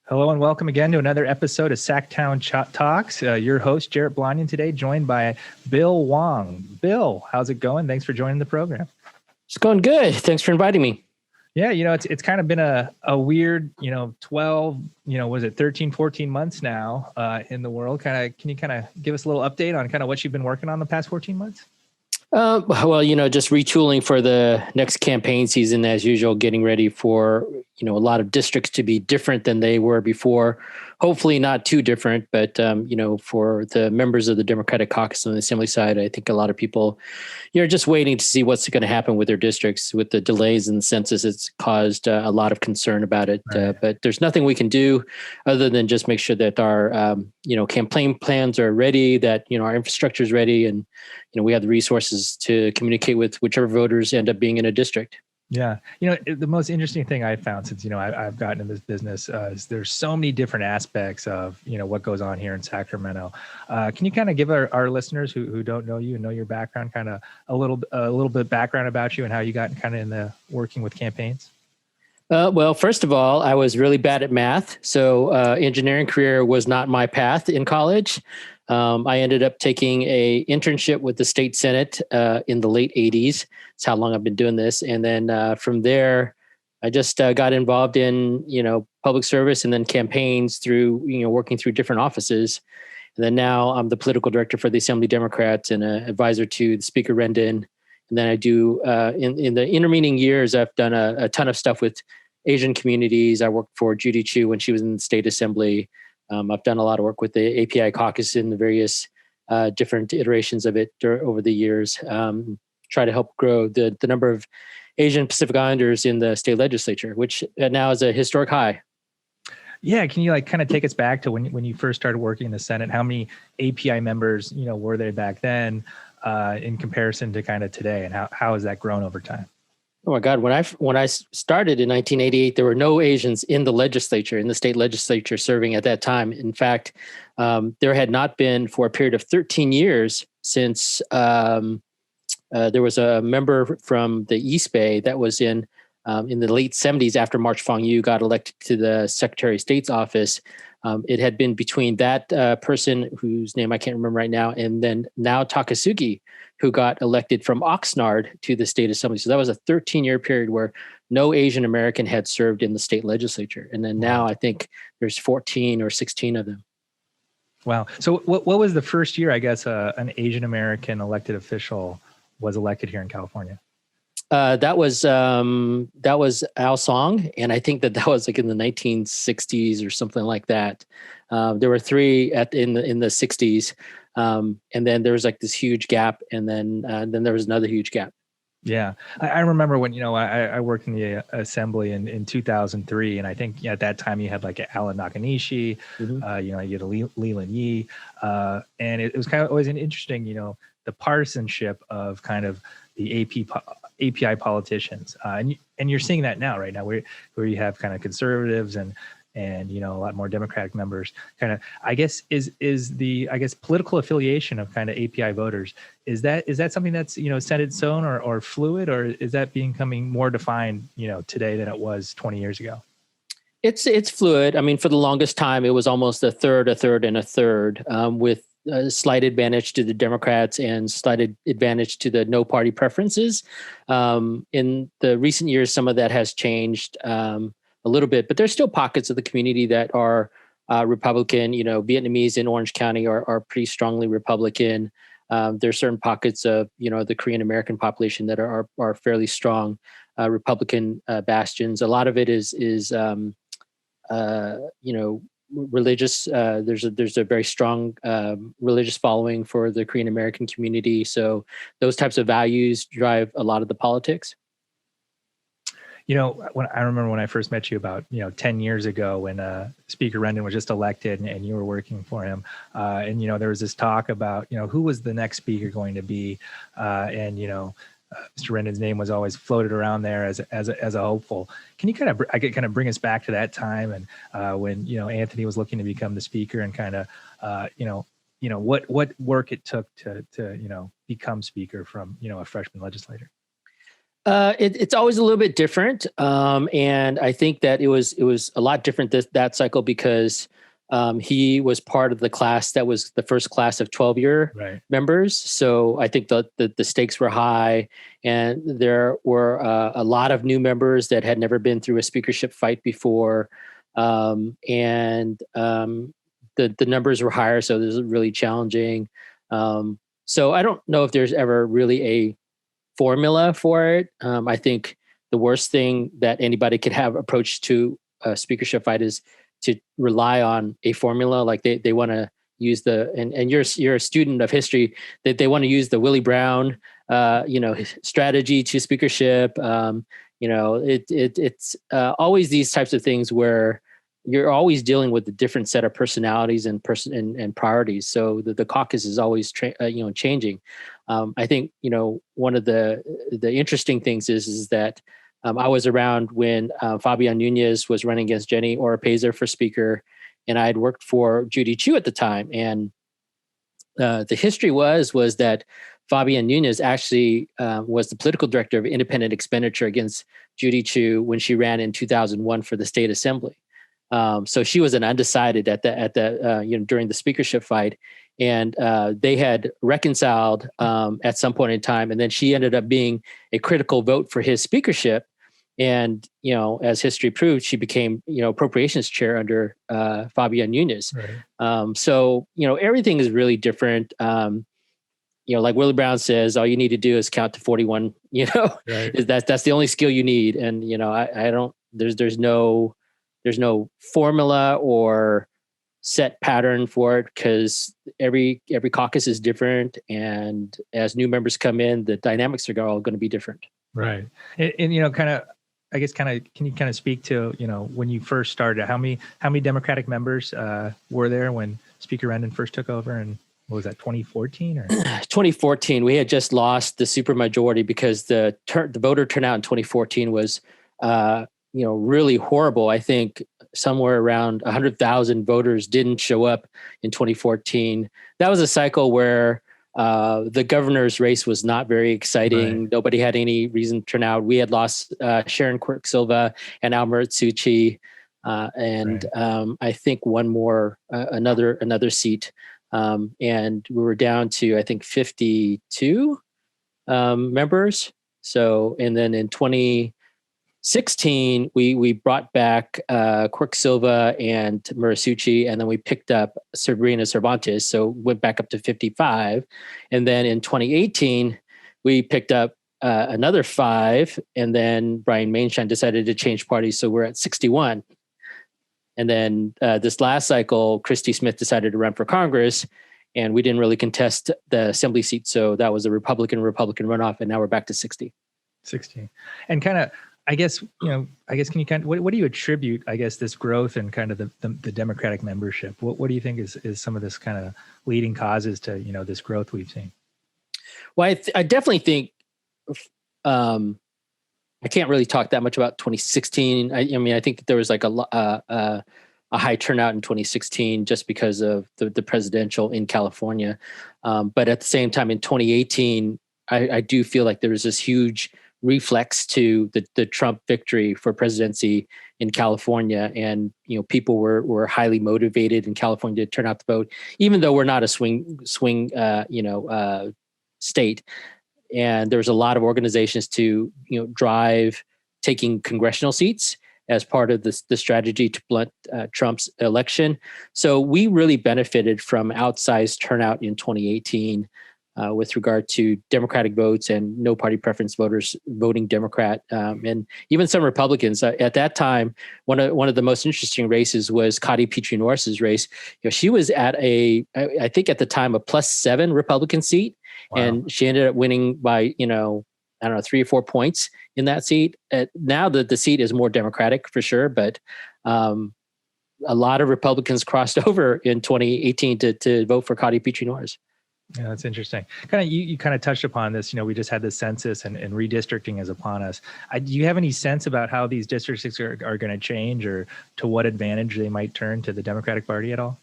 Hello and welcome again to another episode of Sacktown Talks. Your host, Jarrett Blonian, today, joined by Bill Wong. Bill, how's it going? Thanks for joining the program. It's going good. Thanks for inviting me. Yeah, it's kind of been a weird, 12, was it 13, 14 months now in the world. Can you give us a little update on kind of what you've been working on the past 14 months? Just retooling for the next campaign season as usual, getting ready for, a lot of districts to be different than they were before. Hopefully not too different, but, for the members of the Democratic caucus on the Assembly side, I think a lot of people, just waiting to see what's going to happen with their districts. With the delays in the census, it's caused a lot of concern about it. Right. But there's nothing we can do other than just make sure that our, campaign plans are ready, that, our infrastructure is ready, and, we have the resources to communicate with whichever voters end up being in a district. Yeah. The most interesting thing I've found since, I've gotten in this business is there's so many different aspects of, what goes on here in Sacramento. Can you kind of give our listeners who don't know you and know your background, kind of a little bit background about you and how you got kind of in the working with campaigns? Well, first of all, I was really bad at math. So engineering career was not my path in college. I ended up taking a internship with the state Senate in the late 80s. That's how long I've been doing this. And then from there, I just got involved in, public service and then campaigns through, working through different offices. And then now I'm the political director for the Assembly Democrats and an advisor to the Speaker Rendon. And then I do, in the intervening years, I've done a ton of stuff with Asian communities. I worked for Judy Chu when she was in the state assembly. I've done a lot of work with the API caucus in the various different iterations of it over the years. Try to help grow the number of Asian Pacific Islanders in the state legislature, which now is a historic high. Yeah, can you kind of take us back to when you first started working in the Senate? How many API members, were there back then in comparison to kind of today, and how has that grown over time? Oh my God! When I started in 1988, there were no Asians in the legislature, in the state legislature, serving at that time. In fact, there had not been for a period of 13 years since there was a member from the East Bay that was in the late 70s after March Fong Yu got elected to the Secretary of State's office. It had been between that person whose name I can't remember right now, and then now Takasugi, who got elected from Oxnard to the state assembly. So that was a 13-year period where no Asian American had served in the state legislature. And then now I think there's 14 or 16 of them. Wow. So what was the first year, I guess, an Asian American elected official was elected here in California? That was Al Song, and I think that was like in the 1960s or something like that. There were three in the 60s, and then there was like this huge gap, and then there was another huge gap. Yeah, I remember when I worked in the assembly in 2003, and I think at that time you had like Alan Nakanishi, Mm-hmm. you had Leland Yee, and it was kind of always an interesting, the partisanship of kind of the API politicians, and you're seeing that now, right now, where you have kind of conservatives and a lot more Democratic members. Kind of, I guess, is the political affiliation of kind of API voters, is that something that's set in stone or fluid, or is that becoming more defined today than it was 20 years ago? It's fluid. I mean, for the longest time, it was almost a third, and a third, with a slight advantage to the Democrats and slight advantage to the no party preferences. In the recent years, some of that has changed a little bit, but there's still pockets of the community that are Republican. Vietnamese in Orange County are pretty strongly Republican. There's certain pockets of the Korean American population that are fairly strong Republican bastions. A lot of it is religious. There's a very strong religious following for the Korean American community. So those types of values drive a lot of the politics. When I remember when I first met you about 10 years ago, when Speaker Rendon was just elected and you were working for him, and there was this talk about who was the next speaker going to be, and Mr. Rendon's name was always floated around there as a hopeful. Can you kind of bring us back to that time and when Anthony was looking to become the speaker, and kind of what work it took to become speaker from a freshman legislator? It's always a little bit different, and I think that it was a lot different that cycle because he was part of the class that was the first class of 12-year Right. members. So I think the stakes were high, and there were a lot of new members that had never been through a speakership fight before, and the numbers were higher, so this was really challenging. So I don't know if there's ever really a formula for it. I think the worst thing that anybody could have approach to a speakership fight is to rely on a formula. Like they want to use and you're a student of history, that they want to use the Willie Brown, strategy to speakership. It's always these types of things where you're always dealing with a different set of personalities and priorities. So the caucus is always changing. I think one of the interesting things is that I was around when Fabian Nunez was running against Jenny Oropeza for speaker, and I had worked for Judy Chu at the time. And the history was that Fabian Nunez actually was the political director of independent expenditure against Judy Chu when she ran in 2001 for the state assembly. So she was an undecided at the during the speakership fight, and they had reconciled at some point in time, and then she ended up being a critical vote for his speakership. And as history proved, she became appropriations chair under Fabian Nunez. Right. So everything is really different. Like Willie Brown says, all you need to do is count to 41. Right. That's the only skill you need. And I don't. There's no formula or set pattern for it, because every caucus is different, and as new members come in, the dynamics are all going to be different. Right. And can you kind of speak to when you first started, how many Democratic members were there when Speaker Rendon first took over, and what was that, 2014 or 2014? We had just lost the supermajority because the voter turnout in 2014 was really horrible. I think somewhere around 100,000 voters didn't show up in 2014. That was a cycle where the governor's race was not very exciting. Right. Nobody had any reason to turn out. We had lost Sharon Quirk-Silva and Almert Suchi, and right. I think one more, another seat. And we were down to, I think, 52 members. So, and then in 2016, we brought back Quirk-Silva and Murasuchi, and then we picked up Sabrina Cervantes, so went back up to 55. And then in 2018, we picked up another 5, and then Brian Mainshine decided to change parties, so we're at 61. And then this last cycle, Christy Smith decided to run for Congress, and we didn't really contest the assembly seat, so that was a Republican runoff, and now we're back to 60. 60. And kind of, I guess can you kind of, what do you attribute, I guess, this growth and kind of the Democratic membership? What do you think is some of this kind of leading causes to, this growth we've seen? Well, I definitely think, I can't really talk that much about 2016. I mean, I think that there was like a high turnout in 2016 just because of the presidential in California. But at the same time, in 2018, I do feel like there was this huge reflex to the Trump victory for presidency in California, and people were highly motivated in California to turn out to vote, even though we're not a swing state. And there was a lot of organizations to drive taking congressional seats as part of the strategy to blunt Trump's election. So we really benefited from outsized turnout in 2018 with regard to Democratic votes and no party preference voters voting Democrat, and even some Republicans. At that time, one of the most interesting races was Kati Petrie-Norris's race. She was at I think at the time, a +7 Republican seat. Wow. And she ended up winning by, 3 or 4 points in that seat. Now the seat is more Democratic for sure, but a lot of Republicans crossed over in 2018 to vote for Kati Petrie-Norris. Yeah, that's interesting. Kind of, you kind of touched upon this. We just had the census and redistricting is upon us. Do you have any sense about how these districts are going to change, or to what advantage they might turn to the Democratic Party at all?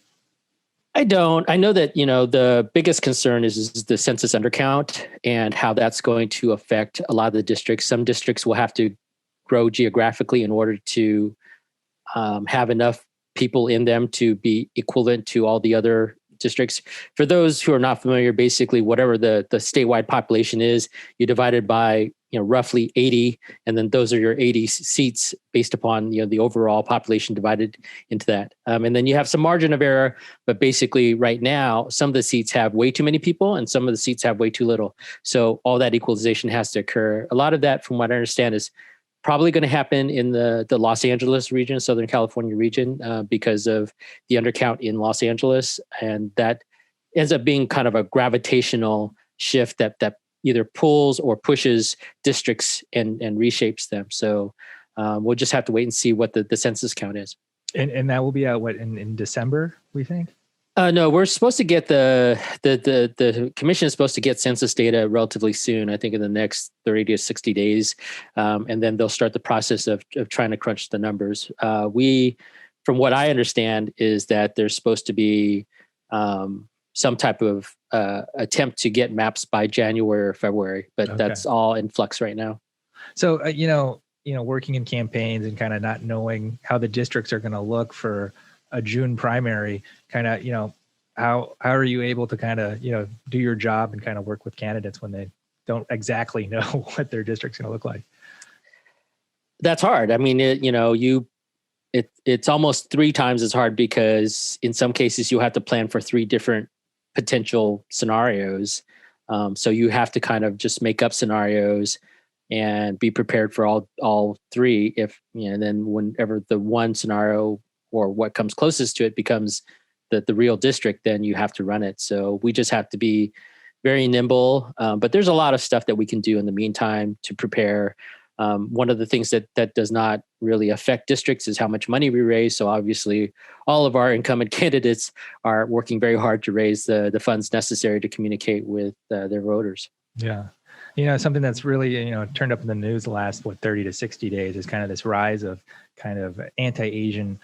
I don't. I know that, the biggest concern is the census undercount and how that's going to affect a lot of the districts. Some districts will have to grow geographically in order to have enough people in them to be equivalent to all the other districts. For those who are not familiar, basically whatever the statewide population is, you divide it by roughly 80, and then those are your 80 seats based upon the overall population divided into that. And then you have some margin of error, but basically right now some of the seats have way too many people and some of the seats have way too little. So all that equalization has to occur. A lot of that, from what I understand, is probably going to happen in the Los Angeles region, Southern California region, because of the undercount in Los Angeles. And that ends up being kind of a gravitational shift that either pulls or pushes districts and reshapes them. So we'll just have to wait and see what the census count is. And that will be out in December, we think? No, we're supposed to get the commission is supposed to get census data relatively soon. I think in the next 30 to 60 days, and then they'll start the process of trying to crunch the numbers. From what I understand, is that there's supposed to be some type of attempt to get maps by January or February, but that's all in flux right now. So working in campaigns and kind of not knowing how the districts are going to look for a June primary, kind of, how are you able to kind of, do your job and kind of work with candidates when they don't exactly know what their district's going to look like? That's hard. I mean, it's almost 3 times as hard, because in some cases you have to plan for 3 different potential scenarios. So you have to kind of just make up scenarios and be prepared for all 3. If, then whenever the one scenario or what comes closest to it becomes the real district, then you have to run it. So we just have to be very nimble. But there's a lot of stuff that we can do in the meantime to prepare. One of the things that does not really affect districts is how much money we raise. So obviously all of our incumbent candidates are working very hard to raise the funds necessary to communicate with their voters. Yeah. Something that's really, turned up in the news the last, 30 to 60 days is kind of this rise of kind of anti-Asian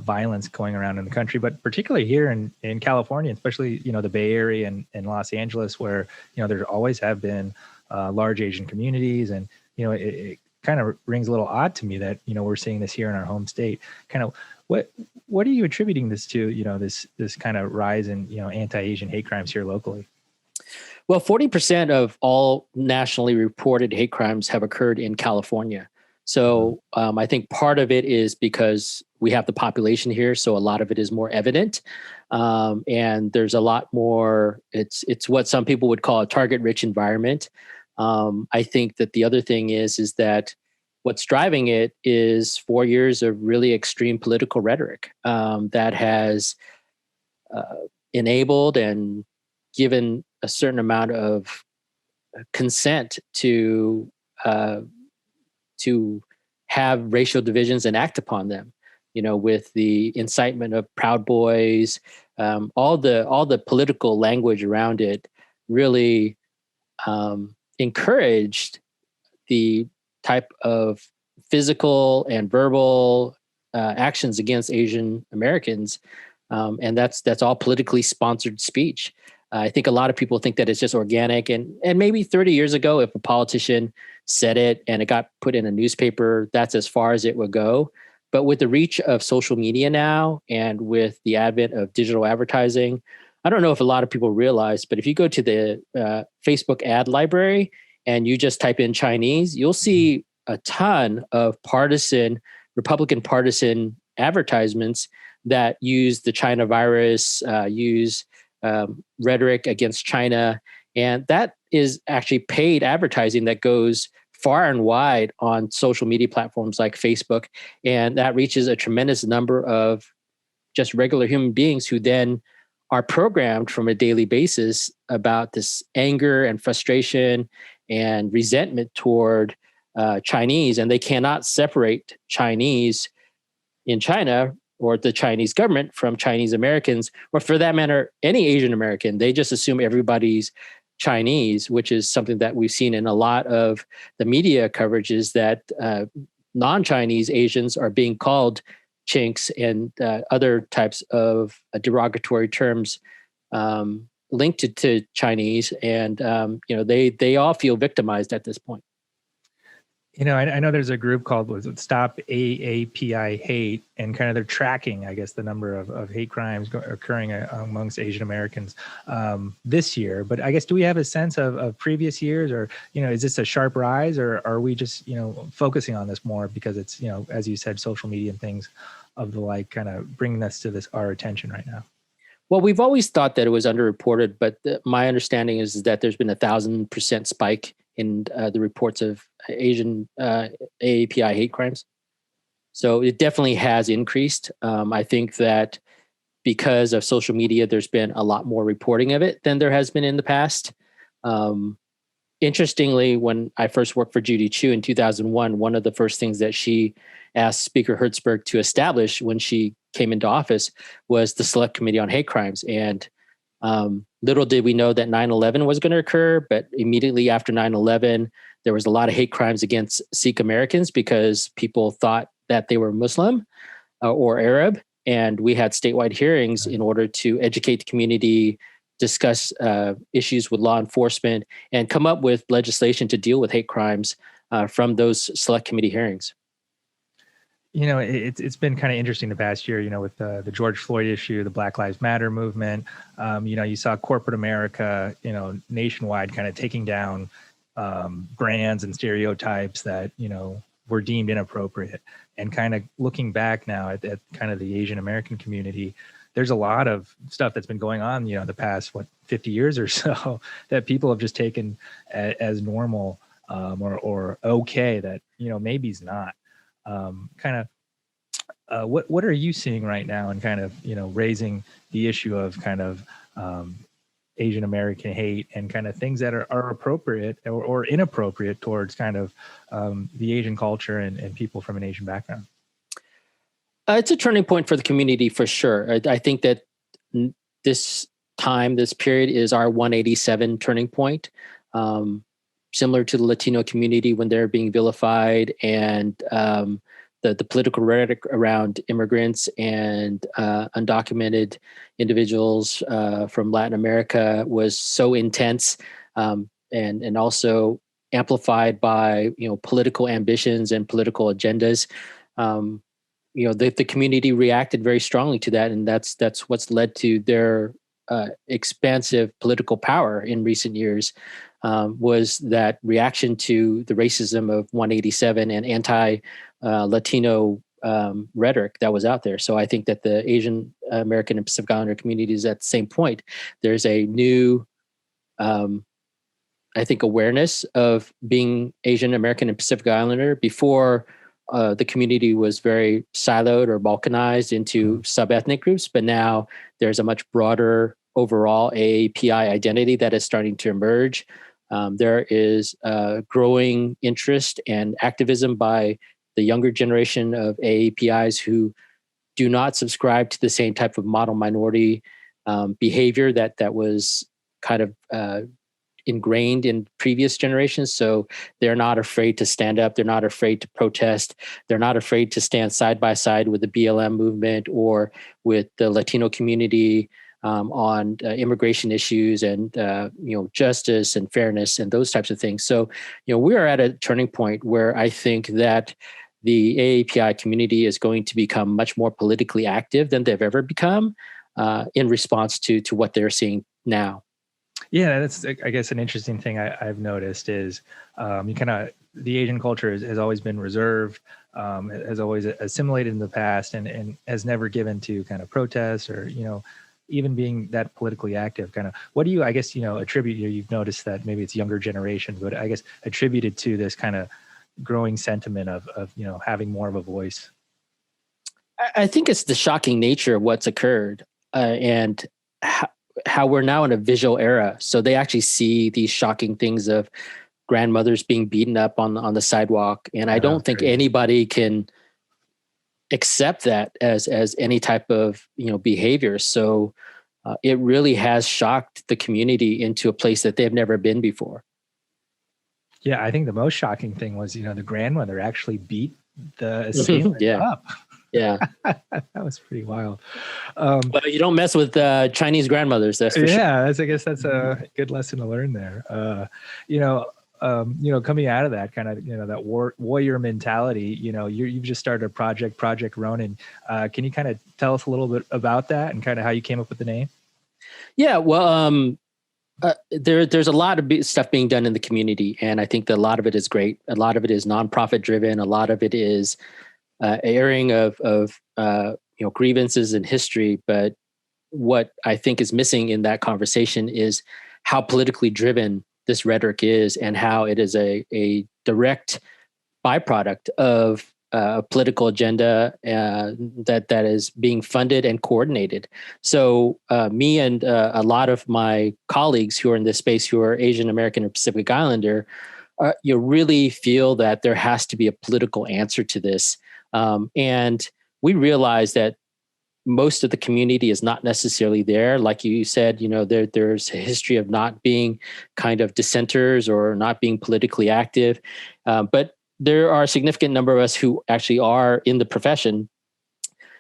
violence going around in the country, but particularly here in California, especially, the Bay Area and Los Angeles, where, there always have been large Asian communities. And, it kind of rings a little odd to me that, we're seeing this here in our home state. Kind of what are you attributing this to, this kind of rise in, anti-Asian hate crimes here locally? Well, 40% of all nationally reported hate crimes have occurred in California. So I think part of it is because we have the population here, so a lot of it is more evident, and there's a lot more. It's what some people would call a target-rich environment. I think that the other thing is that what's driving it is 4 years of really extreme political rhetoric that has enabled and given a certain amount of consent to have racial divisions and act upon them. With the incitement of Proud Boys, all the political language around it really encouraged the type of physical and verbal actions against Asian Americans, and that's all politically sponsored speech. I think a lot of people think that it's just organic, and maybe 30 years ago, if a politician said it and it got put in a newspaper, that's as far as it would go. But with the reach of social media now, and with the advent of digital advertising, I don't know if a lot of people realize, but if you go to the Facebook ad library and you just type in Chinese, you'll see a ton of Republican partisan advertisements that use the China virus, use rhetoric against China. And that is actually paid advertising that goes far and wide on social media platforms like Facebook. And that reaches a tremendous number of just regular human beings who then are programmed from a daily basis about this anger and frustration and resentment toward Chinese. And they cannot separate Chinese in China or the Chinese government from Chinese Americans, or for that matter, any Asian American. They just assume everybody's Chinese, which is something that we've seen in a lot of the media coverage, is that non-Chinese Asians are being called chinks and other types of derogatory terms linked to Chinese, and they all feel victimized at this point. I know there's a group called Stop AAPI Hate, and kind of they're tracking, I guess, the number of hate crimes occurring amongst Asian Americans this year. But I guess, do we have a sense of previous years, or, is this a sharp rise, or are we just, focusing on this more because it's, as you said, social media and things of the like kind of bringing us to our attention right now? Well, we've always thought that it was underreported, but my understanding is that there's been 1,000% spike in the reports of Asian AAPI hate crimes. So it definitely has increased. I think that because of social media, there's been a lot more reporting of it than there has been in the past. Interestingly, when I first worked for Judy Chu in 2001, one of the first things that she asked Speaker Hertzberg to establish when she came into office was the Select Committee on Hate Crimes. And little did we know that 9/11 was going to occur, but immediately after 9/11, there was a lot of hate crimes against Sikh Americans because people thought that they were Muslim or Arab. And we had statewide hearings in order to educate the community, discuss issues with law enforcement, and come up with legislation to deal with hate crimes from those select committee hearings. It's been kind of interesting the past year, with the George Floyd issue, the Black Lives Matter movement. You saw corporate America, nationwide kind of taking down brands and stereotypes that, were deemed inappropriate. And kind of looking back now at kind of the Asian American community, there's a lot of stuff that's been going on, the past, 50 years or so that people have just taken as normal or okay that, maybe it's not. What are you seeing right now in kind of, raising the issue of kind of Asian American hate and kind of things that are appropriate or inappropriate towards kind of the Asian culture and people from an Asian background? It's a turning point for the community for sure. I think that this period is our 187 turning point. Similar to the Latino community when they're being vilified, and the political rhetoric around immigrants and undocumented individuals from Latin America was so intense, and also amplified by political ambitions and political agendas. The community reacted very strongly to that, and that's what's led to their expansive political power in recent years. Was that reaction to the racism of 187 and anti-Latino rhetoric that was out there. So I think that the Asian American and Pacific Islander communities at the same point, there's a new, awareness of being Asian American and Pacific Islander. Before, the community was very siloed or balkanized into sub-ethnic groups, but now there's a much broader overall AAPI identity that is starting to emerge. There is growing interest and activism by the younger generation of AAPIs who do not subscribe to the same type of model minority behavior that was kind of ingrained in previous generations. So they're not afraid to stand up. They're not afraid to protest. They're not afraid to stand side by side with the BLM movement or with the Latino community on immigration issues and justice and fairness and those types of things. So we are at a turning point where I think that the AAPI community is going to become much more politically active than they've ever become in response to what they're seeing now. Yeah, that's, I guess, an interesting thing I've noticed is the Asian culture has always been reserved, has always assimilated in the past, and has never given to kind of protests or even being that politically active. Kind of, what do you, I guess, attribute? You've noticed that maybe it's younger generations, but I guess attributed to this kind of growing sentiment of having more of a voice. I think it's the shocking nature of what's occurred and how we're now in a visual era. So they actually see these shocking things of grandmothers being beaten up on the sidewalk, and I don't think anybody can accept that as any type of behavior. So it really has shocked the community into a place that they've never been before. Yeah, I think the most shocking thing was the grandmother actually beat the assailant up. Yeah. That was pretty wild. Well, you don't mess with Chinese grandmothers, that's for sure. Yeah, I guess that's a good lesson to learn there. Coming out of that kind of, that warrior mentality, you've just started a Project Ronin. Can you kind of tell us a little bit about that and kind of how you came up with the name? Yeah, well, there's a lot of stuff being done in the community, and I think that a lot of it is great. A lot of it is nonprofit driven. A lot of it is airing of grievances in history. But what I think is missing in that conversation is how politically driven this rhetoric is, and how it is a direct byproduct of a political agenda that is being funded and coordinated. So me and a lot of my colleagues who are in this space, who are Asian American or Pacific Islander, you really feel that there has to be a political answer to this. And we realize that most of the community is not necessarily there. Like you said, there's a history of not being kind of dissenters or not being politically active. But there are a significant number of us who actually are in the profession.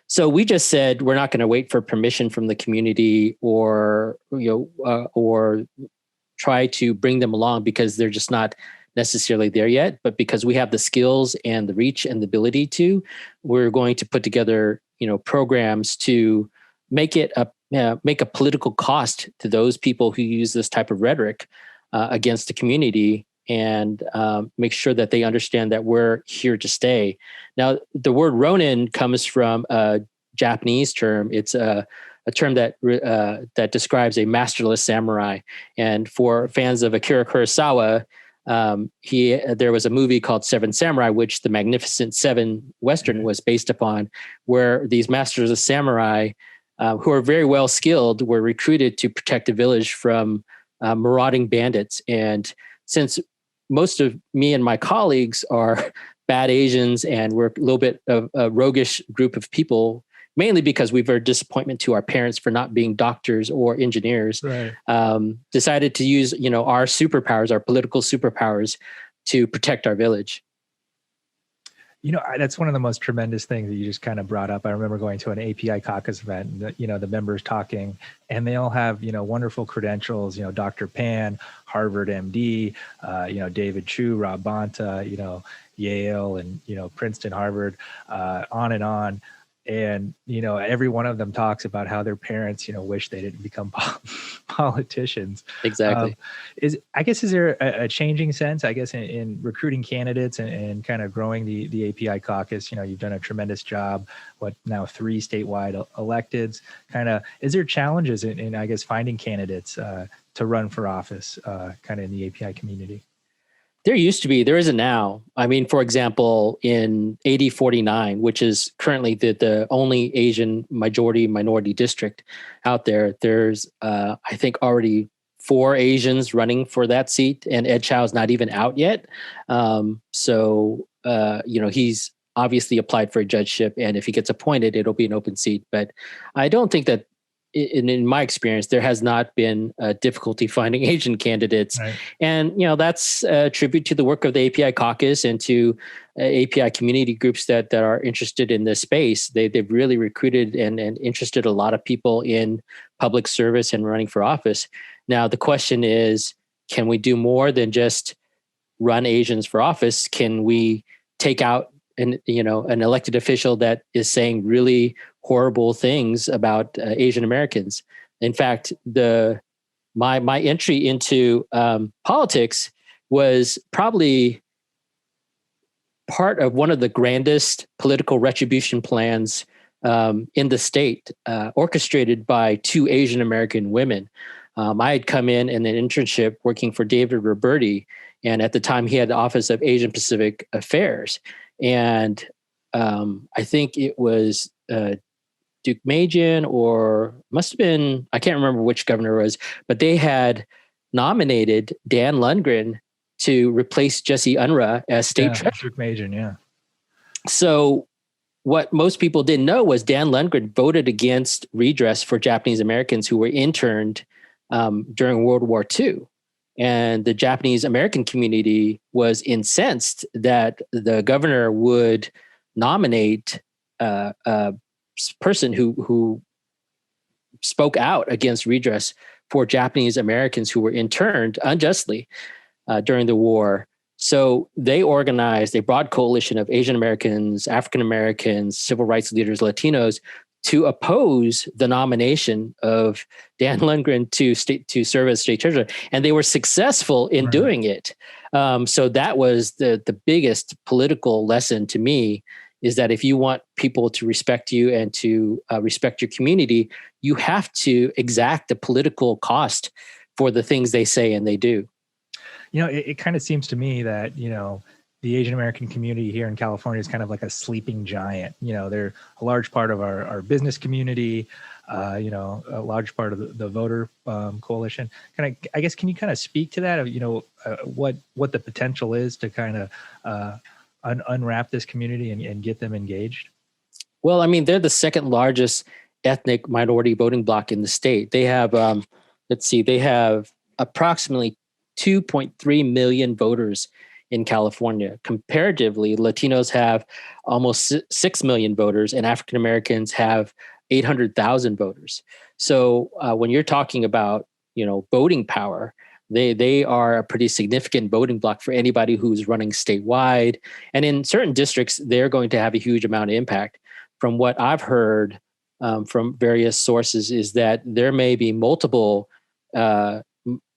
So we just said, we're not going to wait for permission from the community or try to bring them along because they're just not necessarily there yet. But because we have the skills and the reach and the ability to, we're going to put together, programs to make it make a political cost to those people who use this type of rhetoric against the community, and make sure that they understand that we're here to stay. Now, the word Ronin comes from a Japanese term. It's a term that describes a masterless samurai. And for fans of Akira Kurosawa, there was a movie called Seven Samurai, which the Magnificent Seven Western was based upon, where these masters of samurai, who are very well skilled, were recruited to protect a village from marauding bandits. And since most of me and my colleagues are bad Asians, and we're a little bit of a roguish group of people, mainly because we've heard disappointment to our parents for not being doctors or engineers, Right. Decided to use, our superpowers, our political superpowers, to protect our village. That's one of the most tremendous things that you just kind of brought up. I remember going to an API caucus event, and the members talking, and they all have, wonderful credentials, Dr. Pan, Harvard MD, David Chu, Rob Bonta, Yale, and, Princeton, Harvard, on and on. And, every one of them talks about how their parents, wish they didn't become politicians. Exactly. Is there a changing sense, in recruiting candidates and kind of growing the API caucus? You've done a tremendous job, now 3 statewide electeds. Is there challenges in finding candidates to run for office kind of in the API community? There used to be, there isn't now. I mean, for example, in 8049, which is currently the only Asian minority district out there, there's, I think, already 4 Asians running for that seat, and Ed Chow's not even out yet. He's obviously applied for a judgeship, and if he gets appointed, it'll be an open seat. But I don't think that, in my experience, there has not been difficulty finding Asian candidates. Right. And, that's a tribute to the work of the API caucus and to API community groups that are interested in this space. They've really recruited and interested a lot of people in public service and running for office. Now, the question is, can we do more than just run Asians for office? Can we take out an elected official that is saying really horrible things about Asian Americans? In fact, my entry into politics was probably part of one of the grandest political retribution plans in the state, orchestrated by 2 Asian American women. I had come in an internship working for David Roberti, and at the time he had the Office of Asian Pacific Affairs. And I think it was Duke Majan, or must have been, I can't remember which governor it was, but they had nominated Dan Lundgren to replace Jesse Unruh as state treasurer. Duke Majan, yeah. So what most people didn't know was Dan Lundgren voted against redress for Japanese Americans who were interned during World War II. And the Japanese American community was incensed that the governor would nominate person who spoke out against redress for Japanese Americans who were interned unjustly during the war. So they organized a broad coalition of Asian Americans, African Americans, civil rights leaders, Latinos, to oppose the nomination of Dan Lundgren to serve as state treasurer, and they were successful in doing it. So that was the biggest political lesson to me, is that if you want people to respect you and to respect your community, you have to exact the political cost for the things they say and they do. It kind of seems to me that, the Asian American community here in California is kind of like a sleeping giant. They're a large part of our business community, a large part of the voter coalition. I guess, can you kind of speak to that, of, what the potential is to kind of unwrap this community and get them engaged? Well, I mean, they're the second largest ethnic minority voting bloc in the state. They have, they have approximately 2.3 million voters in California. Comparatively, Latinos have almost 6 million voters, and African Americans have 800,000 voters. So when you're talking about, voting power, they are a pretty significant voting bloc for anybody who's running statewide. And in certain districts, they're going to have a huge amount of impact. From what I've heard from various sources is that there may be multiple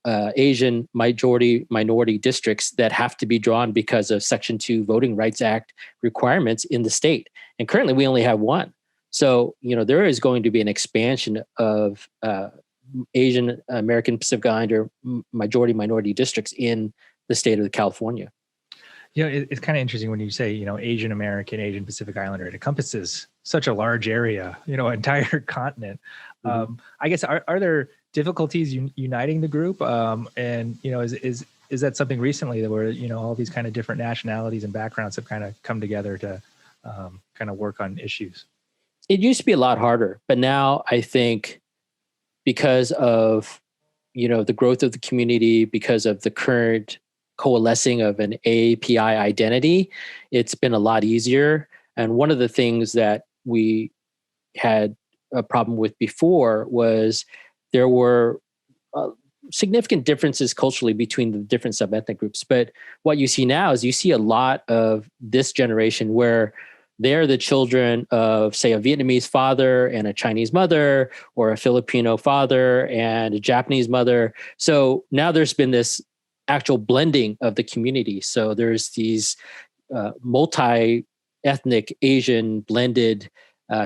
Asian minority districts that have to be drawn because of Section 2 Voting Rights Act requirements in the state. And currently we only have one. So, there is going to be an expansion of Asian American Pacific Islander majority minority districts in the state of California. It's kind of interesting when you say, Asian American, Asian Pacific Islander. It encompasses such a large area, entire continent. Mm-hmm. I guess, are there difficulties uniting the group? And, is that something recently that where, all these kind of different nationalities and backgrounds have kind of come together to kind of work on issues? It used to be a lot harder, but now I think because of, the growth of the community, because of the current coalescing of an API identity, it's been a lot easier. And one of the things that we had a problem with before was there were significant differences culturally between the different sub-ethnic groups. But what you see now is you see a lot of this generation where they're the children of, say, a Vietnamese father and a Chinese mother, or a Filipino father and a Japanese mother. So now there's been this actual blending of the community. So there's these multi-ethnic Asian blended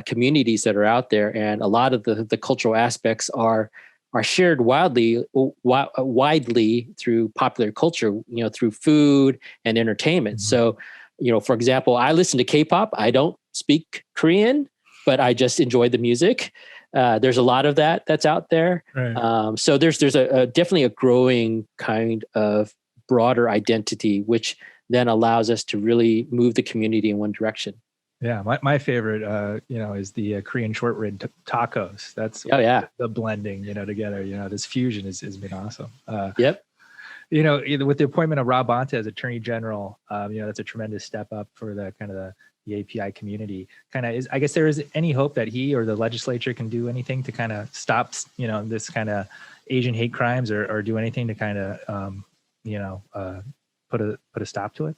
communities that are out there, and a lot of the cultural aspects are shared widely through popular culture, through food and entertainment. Mm-hmm. So, for example, I listen to K-pop. I don't speak Korean, but I just enjoy the music. There's a lot of that's out there. Right. So there's definitely a growing kind of broader identity, which then allows us to really move the community in one direction. Yeah, my favorite, is the Korean short rib tacos. That's the blending, together. This fusion has been awesome. Yep. With the appointment of Rob Bonta as Attorney General, that's a tremendous step up for the kind of the API community. I guess there is any hope that he or the legislature can do anything to kind of stop, this kind of Asian hate crimes, or do anything to kind of, put a stop to it?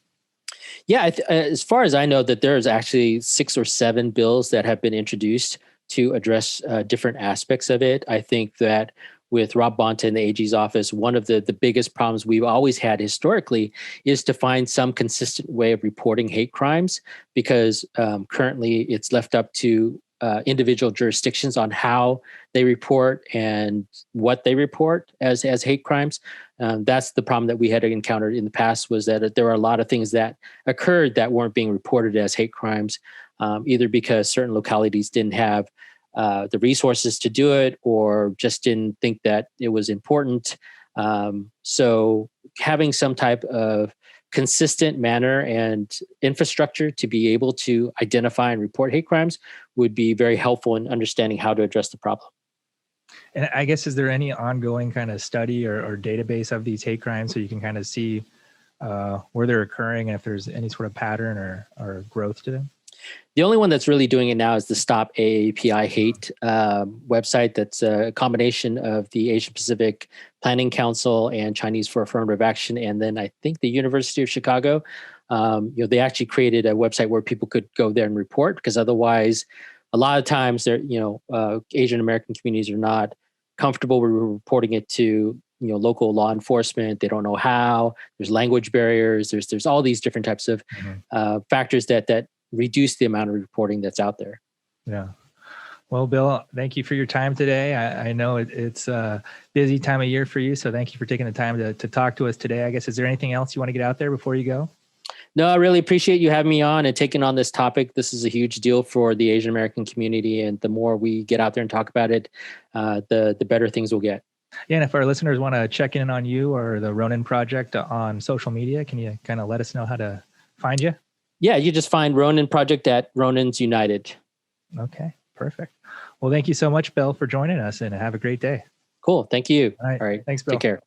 Yeah, as far as I know, that there's actually 6 or 7 bills that have been introduced to address different aspects of it. I think that with Rob Bonta in the AG's office, one of the biggest problems we've always had historically is to find some consistent way of reporting hate crimes, because currently it's left up to individual jurisdictions on how they report and what they report as hate crimes. That's the problem that we had encountered in the past, was that there were a lot of things that occurred that weren't being reported as hate crimes, either because certain localities didn't have the resources to do it, or just didn't think that it was important. So having some type of consistent manner and infrastructure to be able to identify and report hate crimes would be very helpful in understanding how to address the problem. And I guess, is there any ongoing kind of study or database of these hate crimes, so you can kind of see where they're occurring and if there's any sort of pattern or growth to them? The only one that's really doing it now is the Stop AAPI Hate website. That's a combination of the Asian Pacific Planning Council and Chinese for Affirmative Action, and then I think the University of Chicago. They actually created a website where people could go there and report, because otherwise, a lot of times, Asian American communities are not comfortable with reporting it to local law enforcement. They don't know how. There's language barriers. There's all these different types of factors that reduce the amount of reporting that's out there. Yeah. Well, Bill, thank you for your time today. I know it's a busy time of year for you, so thank you for taking the time to talk to us today. I guess, is there anything else you want to get out there before you go? No, I really appreciate you having me on and taking on this topic. This is a huge deal for the Asian American community, and the more we get out there and talk about it, the better things will get. Yeah, and if our listeners want to check in on you or the Ronin Project on social media, can you kind of let us know how to find you? Yeah, you just find Ronin Project at Ronins United. Okay, perfect. Well, thank you so much, Bill, for joining us, and have a great day. Cool. Thank you. All right. Thanks, Bill. Take care.